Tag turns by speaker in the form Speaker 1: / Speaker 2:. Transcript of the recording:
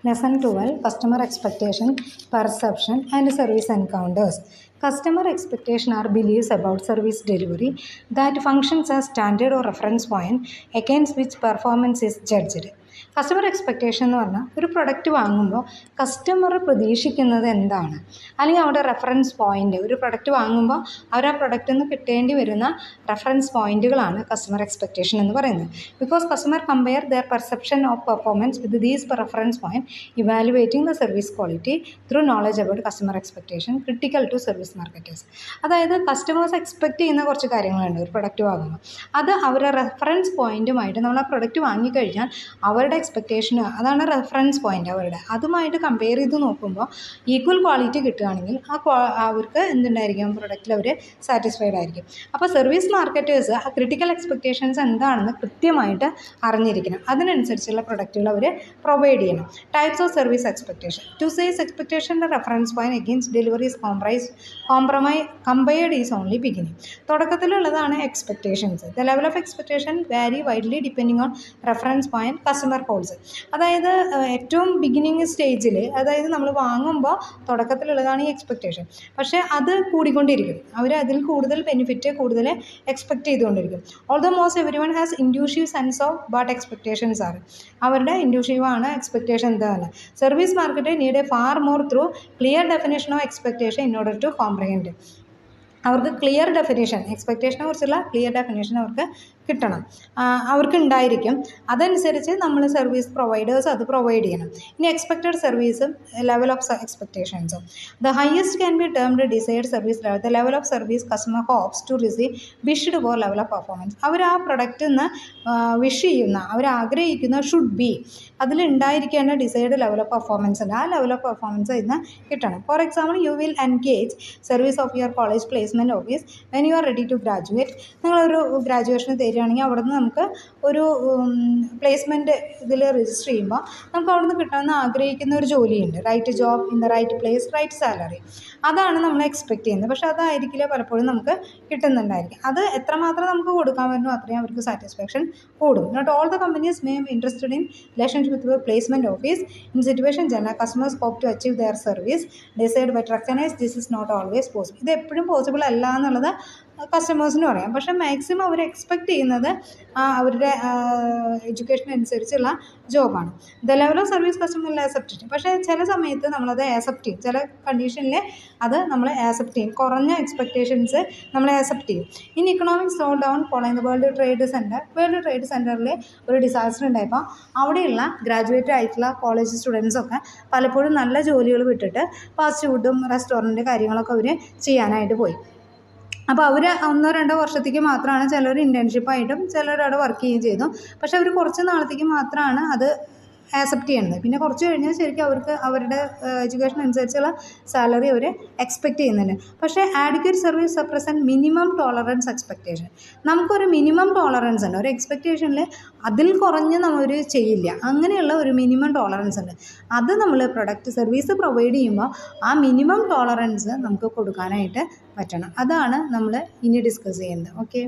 Speaker 1: Lesson 12 Customer Expectation, Perception, and Service Encounters. Customer expectation are beliefs about service delivery that functions as standard or reference point against which performance is judged. Customer expectation എന്ന് പറഞ്ഞാൽ ഒരു product വാങ്ങുമ്പോൾ customer പ്രതീക്ഷിക്കുന്നത് എന്താണ്, അല്ലെങ്കിൽ അവിടെ reference point, ഒരു product വാങ്ങുമ്പോൾ അവർ ആ പ്രൊഡക്റ്റിൽ നിന്ന് കിട്ടേണ്ടി വരുന്ന റെഫറൻസ് പോയിന്റുകളാണ് കസ്റ്റമർ എക്സ്പെക്റ്റേഷൻ എന്ന് പറയുന്നത്. Because customer compare their perception of performance with these reference point, evaluating the service quality through knowledge about customer expectation critical to service marketers. അതായത് കസ്റ്റമേഴ്സ് എക്സ്പെക്റ്റ് ചെയ്യുന്ന കുറച്ച് കാര്യങ്ങളുണ്ട് ഒരു പ്രൊഡക്റ്റ് വാങ്ങുമ്പോൾ. അത് അവരുടെ റെഫറൻസ് പോയിന്റുമായിട്ട് നമ്മൾ ആ പ്രൊഡക്റ്റ് വാങ്ങിക്കഴിഞ്ഞാൽ അവരുടെ എക്സ്പെക്റ്റേഷന്, അതാണ് റെഫറൻസ് പോയിന്റ് അവരുടെ, അതുമായിട്ട് കമ്പയർ ചെയ്ത് നോക്കുമ്പോൾ ഈക്വൽ ക്വാളിറ്റി കിട്ടുകയാണെങ്കിൽ അവർക്ക് എന്തുണ്ടായിരിക്കും, പ്രൊഡക്റ്റിൽ അവർ സാറ്റിസ്ഫൈഡ് ആയിരിക്കും. അപ്പോൾ സർവീസ് മാർക്കറ്റേഴ്സ് ആ ക്രിട്ടിക്കൽ എക്സ്പെക്റ്റേഷൻസ് എന്താണെന്ന് കൃത്യമായിട്ട് അറിഞ്ഞിരിക്കണം. അതിനനുസരിച്ചുള്ള പ്രൊഡക്റ്റുകൾ അവർ പ്രൊവൈഡ് ചെയ്യണം. Types of service expectation. To says എക്സ്പെക്റ്റേഷൻ്റെ reference point against deliveries compared is only beginning. തുടക്കത്തിലുള്ളതാണ് expectations. The level of expectation vary widely depending on reference point customer holds. അതായത് ഏറ്റവും ബിഗിനിങ് സ്റ്റേജിൽ, അതായത് നമ്മൾ വാങ്ങുമ്പോൾ തുടക്കത്തിലുള്ളതാണ് ഈ എക്സ്പെക്റ്റേഷൻ. പക്ഷേ അത് കൂടിക്കൊണ്ടിരിക്കും, അവർ അതിൽ കൂടുതൽ ബെനിഫിറ്റ് കൂടുതൽ എക്സ്പെക്റ്റ് ചെയ്തുകൊണ്ടിരിക്കും. Although most every one has intuitive sense of what expectations ആണ്. അവരുടെ ഇൻഡ്യൂഷീവാണ് എക്സ്പെക്റ്റേഷൻ എന്താണ്. Service market need a far more through clear definition of expectation in order to comprehend. അവർക്ക് ക്ലിയർ ഡെഫിനേഷൻ, എക്സ്പെക്റ്റേഷനെ കുറിച്ചുള്ള ക്ലിയർ ഡെഫിനേഷൻ അവർക്ക് കിട്ടണം, അവർക്ക് ഉണ്ടായിരിക്കും. അതനുസരിച്ച് നമ്മൾ സർവീസ് പ്രൊവൈഡേഴ്സ് അത് പ്രൊവൈഡ് ചെയ്യണം. ഇനി എക്സ്പെക്റ്റഡ് സർവീസും ലെവൽ ഓഫ് എക്സ്പെക്റ്റേഷൻസും. The highest can be termed desired service level. The level of service customer hopes to receive wished for level of performance. അവർ ആ പ്രൊഡക്റ്റിൽ നിന്ന് വിഷ് ചെയ്യുന്ന, അവർ ആഗ്രഹിക്കുന്ന ഷുഡ് ബി, അതിലുണ്ടായിരിക്കേണ്ട ഡിസൈഡ് ലെവൽ ഓഫ് പെർഫോമൻസ് ഉണ്ട്. ആ ലെവൽ ഓഫ് പെർഫോമൻസ് ഇന്ന് കിട്ടണം. For example, you will engage service of your college placement office when you are ready to graduate. നിങ്ങളൊരു ഗ്രാജുവേഷന് തരികയാണെങ്കിൽ അവിടെ നിന്ന് നമുക്ക് ഒരു പ്ലേസ്മെൻറ്റ് ഇതിൽ രജിസ്റ്റർ ചെയ്യുമ്പോൾ നമുക്ക് അവിടെ നിന്ന് കിട്ടണമെന്ന് ആഗ്രഹിക്കുന്ന ഒരു ജോലിയുണ്ട്. Right job in the right place, right salary. അതാണ് നമ്മൾ എക്സ്പെക്റ്റ് ചെയ്യുന്നത്. പക്ഷേ അതായിരിക്കില്ല പലപ്പോഴും നമുക്ക് കിട്ടുന്നുണ്ടായിരിക്കും. അത് എത്രമാത്രം നമുക്ക് കൊടുക്കാൻ പറ്റുമോ അത്രയും അവർക്ക് സാറ്റിസ്ഫാക്ഷൻ കൂടും. Not all the companies may be interested in relationship with placement office. In situation general customers hope to achieve their service decide but recognize this is not always possible. ഇത് എപ്പോഴും പോസിബിൾ അല്ല എന്നുള്ളത് കസ്റ്റമേഴ്സിന് പറയാം. പക്ഷേ maximum അവർ expect ചെയ്യുന്നത് അവരുടെ education അനുസരിച്ചുള്ള ജോബാണ്. The level of service customer accept ചെയ്യും. പക്ഷേ ചില സമയത്ത് നമ്മളത് ആക്സെപ്റ്റ് ചെയ്യും, ചില കണ്ടീഷനിൽ അത് നമ്മൾ ആക്സെപ്റ്റ് ചെയ്യും. കുറഞ്ഞ എക്സ്പെക്റ്റേഷൻസ് നമ്മൾ ആക്സെപ്റ്റ് ചെയ്യും. In economic slow down following world trade സെൻറ്ററിൽ ഒരു ഡിസാസ്റ്റർ ഉണ്ടായപ്പോൾ അവിടെയുള്ള ഗ്രാജുവേറ്റ് ആയിട്ടുള്ള കോളേജ് സ്റ്റുഡൻസൊക്കെ പലപ്പോഴും നല്ല ജോലികൾ വിട്ടിട്ട് ഫാസ്റ്റ് ഫുഡും റെസ്റ്റോറൻറ്റ് കാര്യങ്ങളൊക്കെ അവർ ചെയ്യാനായിട്ട് പോയി. അപ്പോൾ അവർ 1-2 വർഷത്തേക്ക് മാത്രമാണ്, ചിലർ ഇൻറ്റേൺഷിപ്പായിട്ടും ചിലർ അവിടെ വർക്ക് ചെയ്യുകയും ചെയ്തു. പക്ഷേ അവർ കുറച്ച് നാളത്തേക്ക് മാത്രമാണ് അത് ആക്സെപ്റ്റ് ചെയ്യുന്നത്. പിന്നെ കുറച്ച് കഴിഞ്ഞാൽ ശരിക്കും അവർക്ക് അവരുടെ എഡ്യൂക്കേഷൻ അനുസരിച്ചുള്ള സാലറി അവർ എക്സ്പെക്റ്റ് ചെയ്യുന്നുണ്ട്. പക്ഷേ adequate service represent minimum tolerance expectation. നമുക്കൊരു മിനിമം ടോളറൻസ് ഉണ്ട്, ഒരു എക്സ്പെക്റ്റേഷനിൽ അതിൽ കുറഞ്ഞ് നമ്മൾ ചെയ്യില്ല, അങ്ങനെയുള്ള ഒരു മിനിമം ടോളറൻസ് ഉണ്ട്. അത് നമ്മൾ പ്രൊഡക്റ്റ് സർവീസ് പ്രൊവൈഡ് ചെയ്യുമ്പോൾ ആ മിനിമം ടോളറൻസ് നമുക്ക് കൊടുക്കാനായിട്ട് പറ്റണം. അതാണ് നമ്മൾ ഇനി ഡിസ്കസ് ചെയ്യുന്നത്. ഓക്കെ.